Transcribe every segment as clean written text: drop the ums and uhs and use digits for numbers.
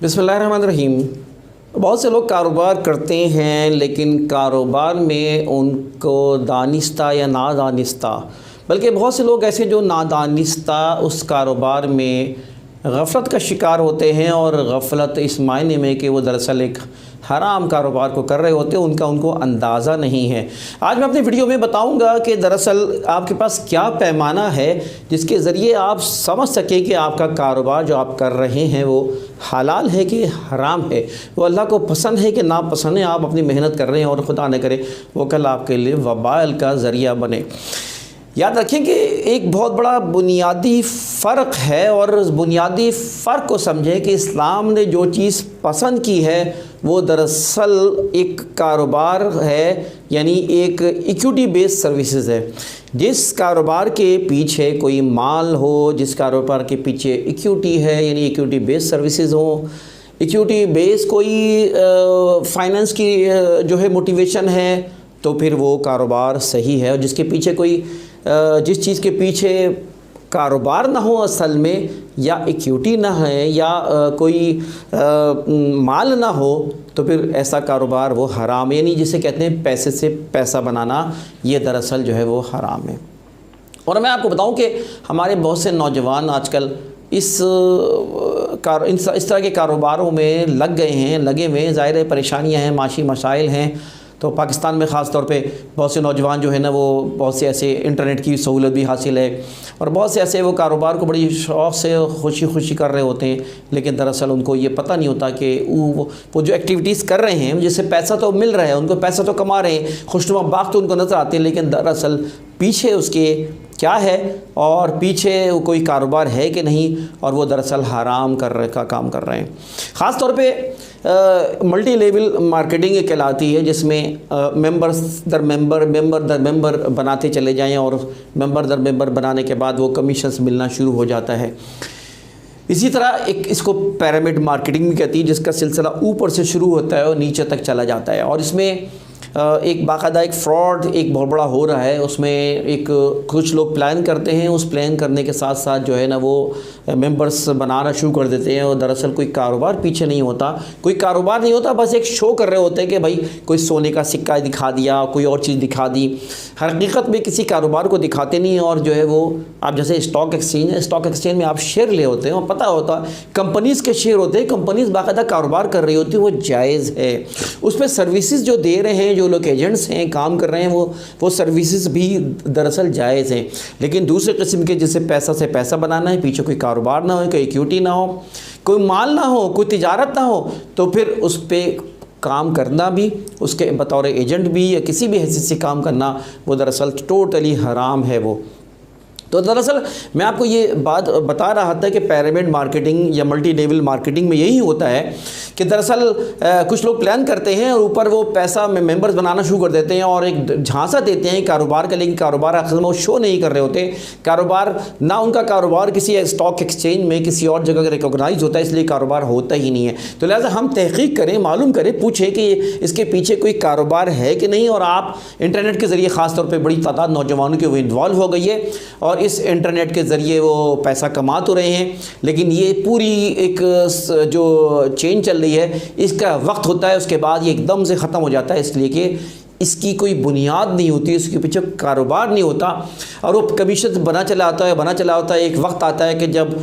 बिस्मिल्लाहिर्रहमानिर्रहीम। बहुत से लोग कारोबार करते हैं लेकिन कारोबार में उनको दानिस्ता या नादानिस्ता, बल्कि बहुत से लोग ऐसे जो नादानिस्ता उस कारोबार में गफलत का शिकार होते हैं, और गफलत इस मायने में कि वो दरअसल एक हराम कारोबार को कर रहे होते हैं, उनको अंदाज़ा नहीं है। आज मैं अपनी वीडियो में बताऊंगा कि दरअसल आपके पास क्या पैमाना है जिसके ज़रिए आप समझ सकें कि आपका कारोबार जो आप कर रहे हैं वो हलाल है कि हराम है, वो अल्लाह को पसंद है कि नापसंद है। आप अपनी मेहनत कर रहे हैं और खुदा न करे वो कल आपके लिए वबाल का ज़रिया बने। याद रखें कि एक बहुत बड़ा बुनियादी फ़र्क है, और उस बुनियादी फ़र्क को समझें कि इस्लाम ने जो चीज़ पसंद की है वो दरअसल एक कारोबार है, यानी एक इक्विटी बेस्ड सर्विसेज है। जिस कारोबार के पीछे कोई माल हो, जिस कारोबार के पीछे इक्विटी है, यानी इक्विटी बेस्ड सर्विसेज हो, इक्विटी बेस कोई फाइनेंस की जो है मोटिवेशन है, तो फिर वो कारोबार सही है। और जिसके पीछे कोई जिस चीज़ के पीछे कारोबार ना हो असल में, या इक्विटी ना है, या कोई माल ना हो, तो फिर ऐसा कारोबार वो हराम, यानी जिसे कहते हैं पैसे से पैसा बनाना, ये दरअसल जो है वो हराम है। और मैं आपको बताऊं कि हमारे बहुत से नौजवान आजकल इस तरह के कारोबारों में लगे हुए हैं। ज़ाहिर है परेशानियां हैं, माशी मसाइल हैं। तो पाकिस्तान में ख़ास तौर पे बहुत से नौजवान जो है ना, वो बहुत से ऐसे इंटरनेट की सहूलत भी हासिल है, और बहुत से ऐसे वो कारोबार को बड़ी शौक़ से खुशी कर रहे होते हैं, लेकिन दरअसल उनको ये पता नहीं होता कि वो जो एक्टिविटीज़ कर रहे हैं जिससे पैसा तो मिल रहा है, उनको पैसा तो कमा रहे हैं, खुशनुमा बाग तो उनको नज़र आते हैं, लेकिन दरअसल पीछे उसके क्या है और पीछे कोई कारोबार है कि नहीं, और वो दरअसल हराम का काम कर रहे हैं। ख़ास तौर पे मल्टी लेवल मार्केटिंग कहलाती है, जिसमें मेंबर दर मेंबर बनाते चले जाएं, और मेंबर दर मेंबर बनाने के बाद वो कमीशंस मिलना शुरू हो जाता है। इसी तरह एक इसको पिरामिड मार्केटिंग भी कहती है, जिसका सिलसिला ऊपर से शुरू होता है और नीचे तक चला जाता है, और इसमें एक बाकायदा एक फ्रॉड एक बहुत बड़ा हो रहा है। उसमें एक कुछ लोग प्लान करते हैं, उस प्लान करने के साथ साथ जो है ना वो मेंबर्स बनाना शुरू कर देते हैं, और दरअसल कोई कारोबार पीछे नहीं होता, बस एक शो कर रहे होते हैं कि भाई कोई सोने का सिक्का दिखा दिया, कोई और चीज़ दिखा दी। हकीकत में किसी कारोबार को दिखाते नहीं, और जो है वो आप जैसे स्टॉक एक्सचेंज में आप शेयर ले होते हैं, और पता होता कंपनीज़ के शेयर होते हैं, कंपनीज़ बाकायदा कारोबार कर रही होती है, वो जायज़ है। उस पर सर्विसेज जो दे रहे हैं, जो लोग एजेंट्स हैं काम कर रहे हैं, वो सर्विसेज भी दरअसल जायज़ हैं। लेकिन दूसरे किस्म के जिससे पैसा से पैसा बनाना है, पीछे कोई कारोबार ना हो, कोई इक्विटी ना हो, कोई माल ना हो, कोई तिजारत ना हो, तो फिर उस पर काम करना भी, उसके बतौर एजेंट भी या किसी भी हैसियत से काम करना, वो दरअसल टोटली हराम है वो। तो दरअसल मैं आपको ये बात बता रहा था कि पिरामिड मार्केटिंग या मल्टी लेवल मार्केटिंग में यही होता है कि दरअसल कुछ लोग प्लान करते हैं और ऊपर वो पैसा मेंबर्स बनाना शुरू कर देते हैं, और एक झांसा देते हैं कारोबार का, लेकिन कारोबार असल में वो शो नहीं कर रहे होते। कारोबार ना, उनका कारोबार किसी स्टॉक एक्सचेंज में किसी और जगह रिकॉग्नाइज होता है, इसलिए कारोबार होता ही नहीं है। तो लिहाजा हम तहकीक करें, मालूम करें, पूछें कि इसके पीछे कोई कारोबार है कि नहीं। और आप इंटरनेट के ज़रिए ख़ास तौर पर बड़ी तादाद नौजवानों की वो इन्वॉल्व हो गई है, और इस इंटरनेट के ज़रिए वो पैसा कमा तो रहे हैं, लेकिन ये पूरी एक जो चेन चल रही है, इसका वक्त होता है, उसके बाद ये एकदम से ख़त्म हो जाता है, इसलिए कि इसकी कोई बुनियाद नहीं होती, इसके पीछे कारोबार नहीं होता, और वो कमीशन बना चला आता है। एक वक्त आता है कि जब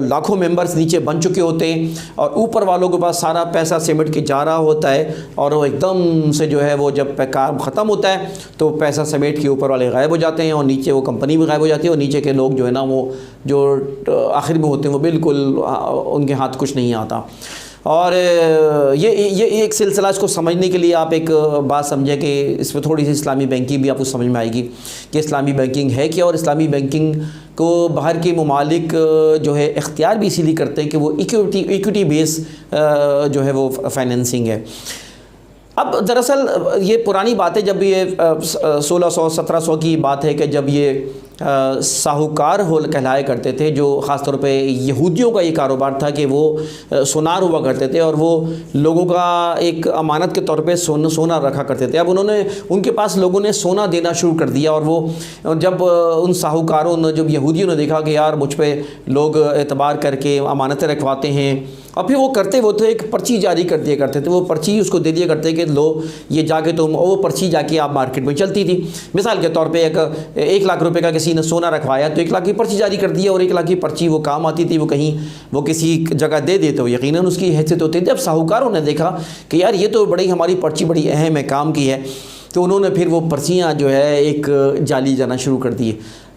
लाखों मेंबर्स नीचे बन चुके होते हैं, और ऊपर वालों के पास सारा पैसा सिमट के जा रहा होता है, और वो एकदम से जो है वो जब काम ख़त्म होता है तो पैसा समेट के ऊपर वाले गायब हो जाते हैं, और नीचे वो कंपनी भी गायब हो जाती है, और नीचे के लोग जो है ना वो जो आखिर में होते हैं वो बिल्कुल उनके हाथ कुछ नहीं आता। और ये एक सिलसिला, इसको समझने के लिए आप एक बात समझें कि इसमें थोड़ी सी इस्लामी बैंकिंग भी आपको समझ में आएगी कि इस्लामी बैंकिंग है क्या, और इस्लामी बैंकिंग को बाहर के ममालिक जो है इख्तियार भी इसीलिए करते हैं कि वो इक्विटी बेस जो है वो फाइनेंसिंग है। अब दरअसल ये पुरानी बात है, जब ये 1600-1700 की बात है कि जब ये साहूकार हो कहलाया करते थे, जो ख़ास तौर पे यहूदियों का ये कारोबार था कि वो सोनार हुआ करते थे और वो लोगों का एक अमानत के तौर पे सोना रखा करते थे। अब उनके पास लोगों ने सोना देना शुरू कर दिया और वो जब उन साहूकारों ने, जब यहूदियों ने देखा कि यार मुझ पे लोग एतबार करके अमानतें रखवाते हैं, और फिर वो करते वो तो एक पर्ची जारी कर दिया करते थे, वो पर्ची उसको दे दिया करते कि लो ये जाके तुम, वो पर्ची जाके आप मार्केट में चलती थी। मिसाल के तौर पे 1 लाख रुपए का किसी ने सोना रखवाया तो 1 लाख की पर्ची जारी कर दिया, और 1 लाख की पर्ची वो काम आती थी, वो कहीं वो किसी जगह दे देते हो, यकीनन उसकी हैसियत होती थी। जब साहूकारों ने देखा कि यार ये तो बड़ी हमारी पर्ची बड़ी अहम है, काम की है, तो उन्होंने फिर वो पर्चियाँ जो है एक जाली जाना शुरू कर दी।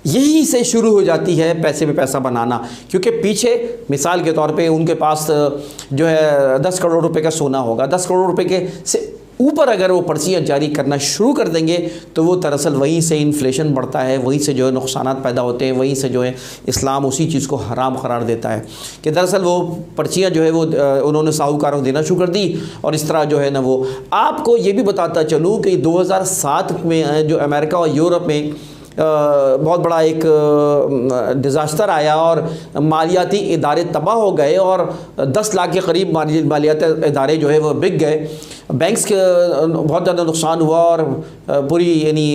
यहीं से शुरू हो जाती है पैसे पे पैसा बनाना, क्योंकि पीछे मिसाल के तौर पे उनके पास जो है 10 करोड़ रुपए का सोना होगा, 10 करोड़ रुपए के से ऊपर अगर वो पर्चियाँ जारी करना शुरू कर देंगे तो वो दरअसल वहीं से इन्फ्लेशन बढ़ता है, वहीं से जो है नुकसानात पैदा होते हैं, वहीं से जो है इस्लाम उसी चीज़ को हराम करार देता है कि दरअसल वो पर्चियाँ जो है वो उन्होंने साहूकारों को देना शुरू कर दी। और इस तरह जो है ना, वो आपको ये भी बताता चलूँ कि 2007 में जो अमेरिका और यूरोप में बहुत बड़ा एक डिज़ास्टर आया और मालियाती इदारे तबाह हो गए और 10 लाख के करीब मालियाती इदारे जो है वो बिक गए, बैंक्स के बहुत ज़्यादा नुकसान हुआ और पूरी यानी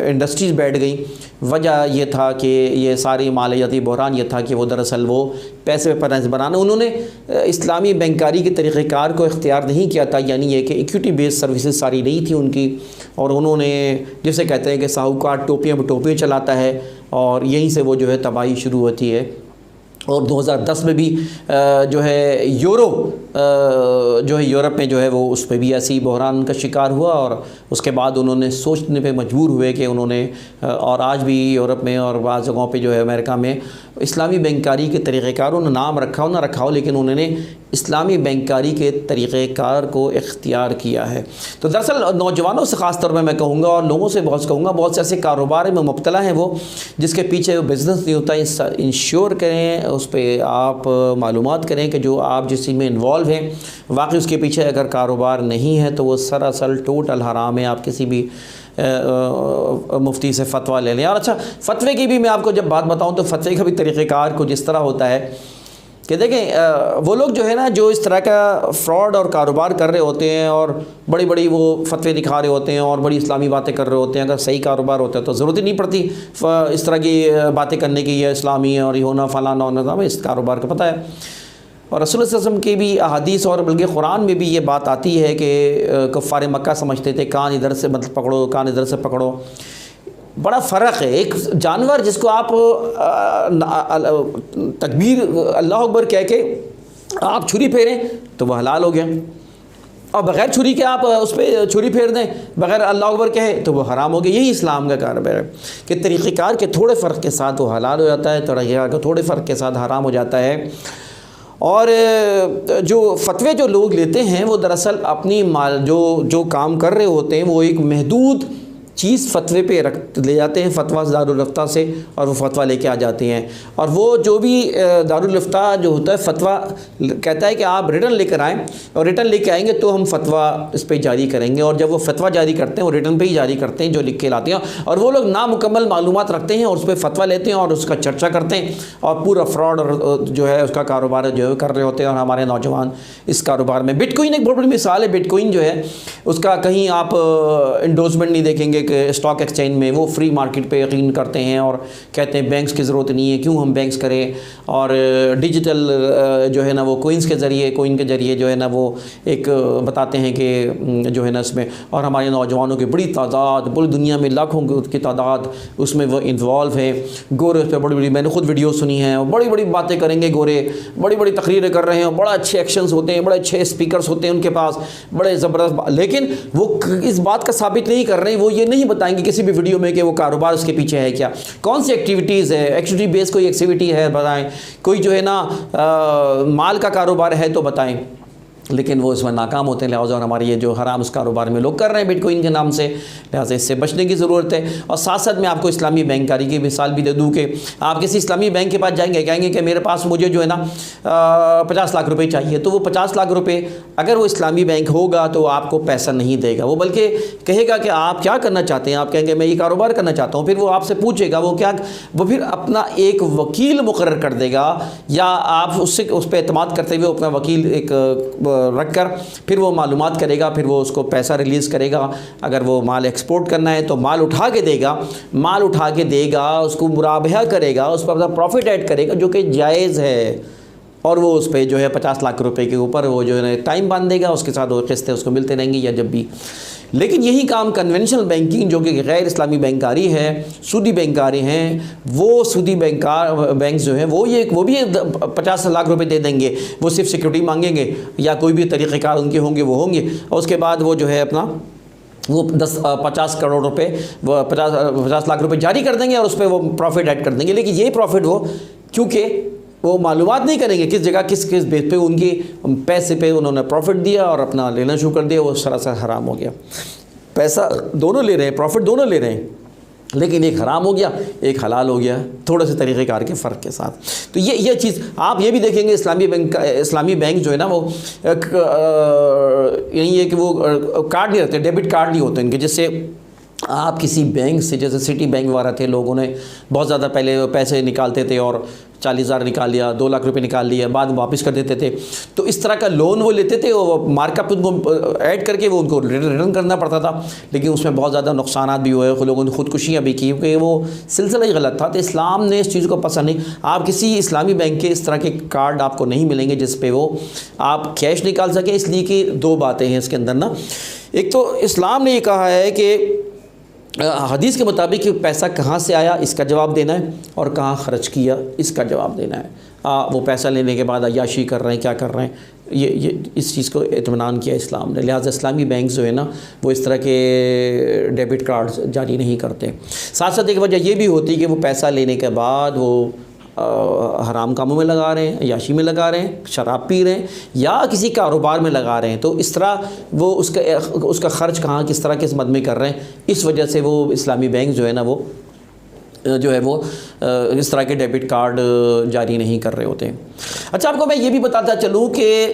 इंडस्ट्रीज़ बैठ गई। वजह ये था कि ये सारी मालियाती बहरान ये था कि वो दरअसल वो पैसे पे पैसा बनाना, उन्होंने इस्लामी बैंकारी के तरीक़ेकार को इख्तियार नहीं किया था, यानी ये कि इक्विटी बेस्ड सर्विसेज सारी नहीं थी उनकी, और उन्होंने जिसे कहते हैं कि साहूकार टोपियाँ पे टोपियाँ चलाता है, और यहीं से वो जो है तबाही शुरू होती है। और 2010 में भी जो है यूरोप में जो है वो उस पर भी ऐसी बहरान का शिकार हुआ, और उसके बाद उन्होंने सोचने पे मजबूर हुए कि उन्होंने, और आज भी यूरोप में और बाज़ जगहों पे जो है अमेरिका में इस्लामी बैंकारी के तरीक़ेकारों ने नाम रखा हो ना रखा हो, लेकिन उन्होंने इस्लामी बैंकारी के तरीक़ेकार को इख्तियार किया है। तो दरअसल नौजवानों से ख़ास तौर पर मैं कहूँगा और लोगों से बहुत से ऐसे कारोबार में मुब्तला हैं वो, जिसके पीछे बिज़नेस नहीं होता। इंश्योर करें, उस पर आप मालूमात करें कि जो आप जिस चीज़ में इन्वॉल्व हैं वाकई उसके पीछे अगर कारोबार नहीं है तो वो सरासर टोटल हराम है। आप किसी भी मुफ्ती से फ़तवा ले लें। और अच्छा, फ़तवे की भी मैं आपको जब बात बताऊं तो फ़तवे का भी तरीक़ेकार को जिस तरह होता है कि देखें, वो लोग जो है ना, जो इस तरह का फ्रॉड और कारोबार कर रहे होते हैं और बड़ी बड़ी वो फ़तवे दिखा रहे होते हैं और बड़ी इस्लामी बातें कर रहे होते हैं, अगर सही कारोबार होता है तो ज़रूरत ही नहीं पड़ती इस तरह की बातें करने की, ये इस्लामी और ये होना फ़लाना होना, हमें इस कारोबार का पता है। और रसूल सल्लल्लाहु अलैहि वसल्लम की भी अहादीस और बल्कि कुरान में भी ये बात आती है कि कुफ़ार मक्का समझते थे कान इधर से मतलब पकड़ो, कान इधर से पकड़ो। बड़ा फ़र्क है। एक जानवर जिसको आप तकबीर अल्लाह अकबर कह के आप छुरी फेरें तो वह हलाल हो गया, और बग़ैर छुरी के आप उस पर छुरी फेर दें बग़ैर अल्लाह अकबर कहे तो वो हराम हो गया। यही इस्लाम का कारोबार है कि तरीक़ेकार के थोड़े फ़र्क के साथ वो हलाल हो जाता है, तरीक़ेकार के थोड़े फ़र्क के साथ हराम हो जाता है। और जो फ़तवे जो लोग लेते हैं वो दरअसल अपनी जो काम कर रहे होते हैं वो एक महदूद चीज़ फ़तवे पे रख ले जाते हैं फ़तवा दारुल इफ्ता से, और वो फ़तवा लेके आ जाते हैं। और वो जो भी दारुल इफ्ता जो होता है फ़तवा कहता है कि आप रिटर्न लेकर आएँ, और रिटर्न लेके आएंगे तो हम फ़तवा इस पर जारी करेंगे। और जब वो फ़तवा जारी करते हैं वो रिटर्न पे ही जारी करते हैं जो लिख के लाते हैं, और वो लोग नामुकम्मल मालूमात रखते हैं और उस पर फ़तवा लेते हैं और उसका चर्चा करते हैं, और पूरा फ्रॉड और जो है उसका कारोबार जो है कर रहे होते हैं। और हमारे नौजवान इस कारोबार में, बिटकॉइन एक बहुत बड़ी मिसाल है। बिटकॉइन जो है उसका कहीं आप इंडोर्समेंट नहीं देखेंगे कि स्टॉक एक्सचेंज में वो फ्री मार्केट पे यकीन करते हैं और कहते हैं बैंक्स की ज़रूरत नहीं है, क्यों हम बैंक्स करें। और डिजिटल जो है ना वो कोइन के ज़रिए जो है ना वो एक बताते हैं कि जो है ना इसमें, और हमारे नौजवानों की बड़ी तादाद, पूरी दुनिया में लाखों की तादाद उसमें वो इन्वॉल्व है। गोरे उस पर बड़ी बड़ी, मैंने खुद वीडियो सुनी है, और बड़ी बड़ी बातें करेंगे गोरे, बड़ी बड़ी तकरीरें कर रहे हैं, बड़ा अच्छे एक्शंस होते हैं, बड़े अच्छे स्पीकर्स होते हैं उनके पास, बड़े ज़बरदस्त, लेकिन वो इस बात का साबित नहीं कर रहे हैं, वो ये नहीं बताएंगे किसी भी वीडियो में कि वो कारोबार उसके पीछे है क्या, कौन सी एक्टिविटीज़ है, एक्टिविटी बेस कोई एक्टिविटी है बताएं, कोई जो है ना माल का कारोबार है तो बताएं। لیکن وہ اس میں ناکام ہوتے ہیں، لہٰذا ہمارے یہ جو حرام اس کاروبار میں لوگ کر رہے ہیں بٹ کوئن کے نام سے، لہٰذا اس سے بچنے کی ضرورت ہے۔ اور ساتھ ساتھ میں آپ کو اسلامی بینک کاری کی مثال بھی دے دوں کہ آپ کسی اسلامی بینک کے پاس جائیں گے، کہیں گے کہ میرے پاس مجھے جو ہے نا 50 لاکھ روپے چاہیے، تو وہ 50 لاکھ روپے اگر وہ اسلامی بینک ہوگا تو آپ کو پیسہ نہیں دے گا، وہ بلکہ کہے گا کہ آپ کیا کرنا چاہتے ہیں، آپ کہیں گے میں یہ کاروبار کرنا چاہتا ہوں، پھر وہ آپ سے پوچھے گا وہ پھر اپنا ایک وکیل مقرر کر دے گا، یا آپ اس پہ اعتماد کرتے ہوئے اپنا وکیل ایک رکھ کر پھر وہ معلومات کرے گا، پھر وہ اس کو پیسہ ریلیز کرے گا۔ اگر وہ مال ایکسپورٹ کرنا ہے تو مال اٹھا کے دے گا، اس کو مرابحہ کرے گا، اس پر اپنا پروفٹ ایڈ کرے گا جو کہ جائز ہے، اور وہ اس پہ جو ہے 50 لاکھ روپے کے اوپر وہ جو ہے ٹائم باندھ دے گا، اس کے ساتھ وہ قسطیں اس کو ملتے رہیں گی یا جب بھی۔ لیکن یہی کام کنونشنل بینکنگ جو کہ غیر اسلامی بینکاری ہے، سودی بینکاری ہیں، وہ سودی بینک جو ہیں وہ بھی 50 لاکھ روپے دے دیں گے، وہ صرف سیکورٹی مانگیں گے یا کوئی بھی طریقہ کار ان کے ہوں گے، اور اس کے بعد وہ جو ہے اپنا وہ 50 کروڑ روپے، وہ 50 لاکھ روپے جاری کر دیں گے اور اس پہ وہ پروفٹ ایڈ کر دیں گے۔ لیکن یہ پروفٹ وہ کیونکہ وہ معلومات نہیں کریں گے کس جگہ کس بیس پہ ان کی پیسے پہ انہوں نے پروفٹ دیا اور اپنا لینا شروع کر دیا، وہ سراسر حرام ہو گیا۔ پیسہ دونوں لے رہے ہیں، پروفٹ دونوں لے رہے ہیں، لیکن ایک حرام ہو گیا ایک حلال ہو گیا، تھوڑے سے طریقہ کار کے فرق کے ساتھ۔ تو یہ چیز آپ یہ بھی دیکھیں گے، اسلامی بینک جو ہے نا وہ یہی ہے کہ وہ کارڈ نہیں رہتے، ڈیبٹ کارڈ نہیں ہوتے ان کے، جس سے آپ کسی بینک سے، جیسے سٹی بینک وغیرہ تھے، لوگوں نے بہت زیادہ پہلے پیسے نکالتے تھے اور 40,000 نکال لیا، 2 لاکھ روپے نکال لیا، بعد میں واپس کر دیتے تھے، تو اس طرح کا لون وہ لیتے تھے، وہ مارک اپ ان کو ایڈ کر کے وہ ان کو ریٹرن کرنا پڑتا تھا، لیکن اس میں بہت زیادہ نقصانات بھی ہوئے، لوگوں نے خودکشیاں بھی کی کیونکہ وہ سلسلہ ہی غلط تھا۔ تو اسلام نے اس چیز کو پسند نہیں، آپ کسی اسلامی بینک کے اس طرح کے کارڈ آپ کو نہیں ملیں گے جس پہ وہ آپ کیش نکال سکیں، اس لیے کہ 2 باتیں ہیں اس کے اندر نا۔ ایک تو اسلام نے یہ کہا ہے کہ حدیث کے مطابق پیسہ کہاں سے آیا اس کا جواب دینا ہے، اور کہاں خرچ کیا اس کا جواب دینا ہے۔ وہ پیسہ لینے کے بعد عیاشی کر رہے ہیں، کیا کر رہے ہیں، یہ اس چیز کو اطمینان کیا اسلام نے، لہٰذا اسلامی بینک جو ہے نا وہ اس طرح کے ڈیبٹ کارڈز جاری نہیں کرتے۔ ساتھ ساتھ ایک وجہ یہ بھی ہوتی ہے کہ وہ پیسہ لینے کے بعد وہ حرام کاموں میں لگا رہے ہیں، عیاشی میں لگا رہے ہیں، شراب پی رہے ہیں، یا کسی کاروبار میں لگا رہے ہیں، تو اس طرح وہ اس کا خرچ کہاں کس طرح کس مد میں کر رہے ہیں، اس وجہ سے وہ اسلامی بینک جو ہے نا وہ اس طرح کے ڈیبٹ کارڈ جاری نہیں کر رہے ہوتے ہیں۔ اچھا، آپ کو میں یہ بھی بتاتا چلوں کہ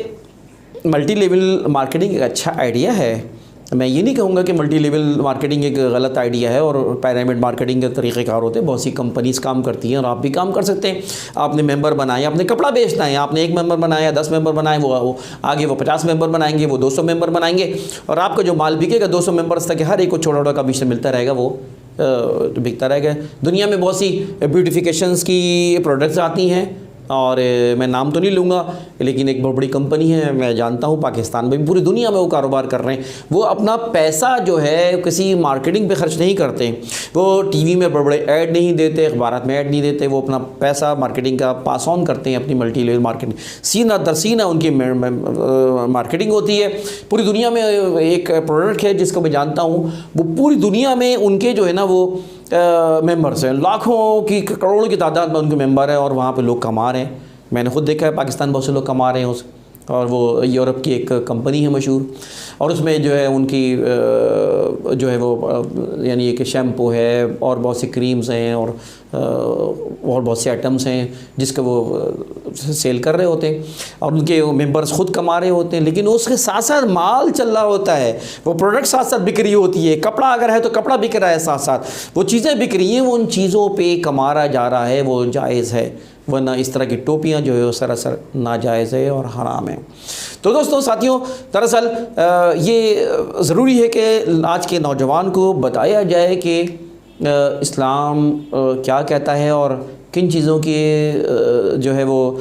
ملٹی لیول مارکیٹنگ ایک اچھا آئیڈیا ہے۔ میں یہ نہیں کہوں گا کہ ملٹی لیول مارکیٹنگ ایک غلط آئیڈیا ہے اور پیرامڈ مارکیٹنگ کے طریقہ کار ہوتے ہیں، بہت سی کمپنیز کام کرتی ہیں اور آپ بھی کام کر سکتے ہیں۔ آپ نے ممبر بنائے، آپ نے کپڑا بیچنا ہے، آپ نے 1 ممبر بنایا، 10 ممبر بنائے، وہ آگے وہ 50 ممبر بنائیں گے، وہ 200 ممبر بنائیں گے، اور آپ کا جو مال بکے گا 200 ممبرس تک ہر ایک کو چھوٹا چھوٹا کمیشن ملتا رہے گا، وہ بکتا رہے گا۔ دنیا میں بہت سی بیوٹیفیکیشنز کی پروڈکٹس آتی ہیں، اور میں نام تو نہیں لوں گا، لیکن ایک بہت بڑی کمپنی ہے، میں جانتا ہوں پاکستان میں بھی، پوری دنیا میں وہ کاروبار کر رہے ہیں۔ وہ اپنا پیسہ جو ہے کسی مارکیٹنگ پہ خرچ نہیں کرتے، وہ ٹی وی میں بڑے بڑے ایڈ نہیں دیتے، اخبارات میں ایڈ نہیں دیتے، وہ اپنا پیسہ مارکیٹنگ کا پاس آن کرتے ہیں اپنی ملٹی لیول مارکیٹنگ، سینہ در سینہ ان کی مارکیٹنگ ہوتی ہے۔ پوری دنیا میں ایک پروڈکٹ ہے جس کو میں جانتا ہوں، وہ پوری دنیا میں ان کے جو ہے نا وہ ممبرس ہیں، لاکھوں کی کروڑوں کی تعداد میں ان کے ممبر ہیں، اور وہاں پہ لوگ کما رہے ہیں۔ میں نے خود دیکھا ہے پاکستان بہت سے لوگ کما رہے ہیں اور وہ یورپ کی ایک کمپنی ہے مشہور، اور اس میں جو ہے ان کی جو ہے وہ یعنی ایک شیمپو ہے اور بہت سی کریمز ہیں اور بہت سے آئٹمس ہیں جس کا وہ سیل کر رہے ہوتے ہیں، اور ان کے ممبرز خود کما رہے ہوتے ہیں، لیکن اس کے ساتھ ساتھ مال چل رہا ہوتا ہے، وہ پروڈکٹ ساتھ ساتھ بک رہی ہوتی ہے، کپڑا اگر ہے تو کپڑا بک رہا ہے، ساتھ ساتھ وہ چیزیں بک رہی ہیں، وہ ان چیزوں پہ کمایا جا رہا ہے، وہ جائز ہے، ورنہ اس طرح کی ٹوپیاں جو ہے وہ سراسر ناجائز ہے اور حرام ہے۔ تو دوستوں، ساتھیوں، دراصل یہ ضروری ہے کہ آج کے نوجوان کو بتایا جائے کہ اسلام کیا کہتا ہے اور کن چیزوں کی جو ہے وہ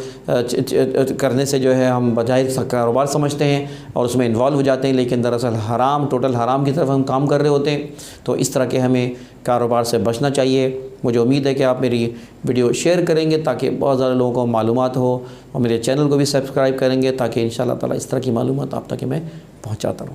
کرنے سے جو ہے ہم بظاہر کاروبار سمجھتے ہیں اور اس میں انوالو ہو جاتے ہیں، لیکن دراصل حرام، ٹوٹل حرام کی طرف ہم کام کر رہے ہوتے ہیں۔ تو اس طرح کے ہمیں کاروبار سے بچنا چاہیے۔ مجھے امید ہے کہ آپ میری ویڈیو شیئر کریں گے تاکہ بہت زیادہ لوگوں کو معلومات ہو، اور میرے چینل کو بھی سبسکرائب کریں گے تاکہ انشاءاللہ تعالیٰ اس طرح کی معلومات آپ تک میں پہنچاتا رہوں۔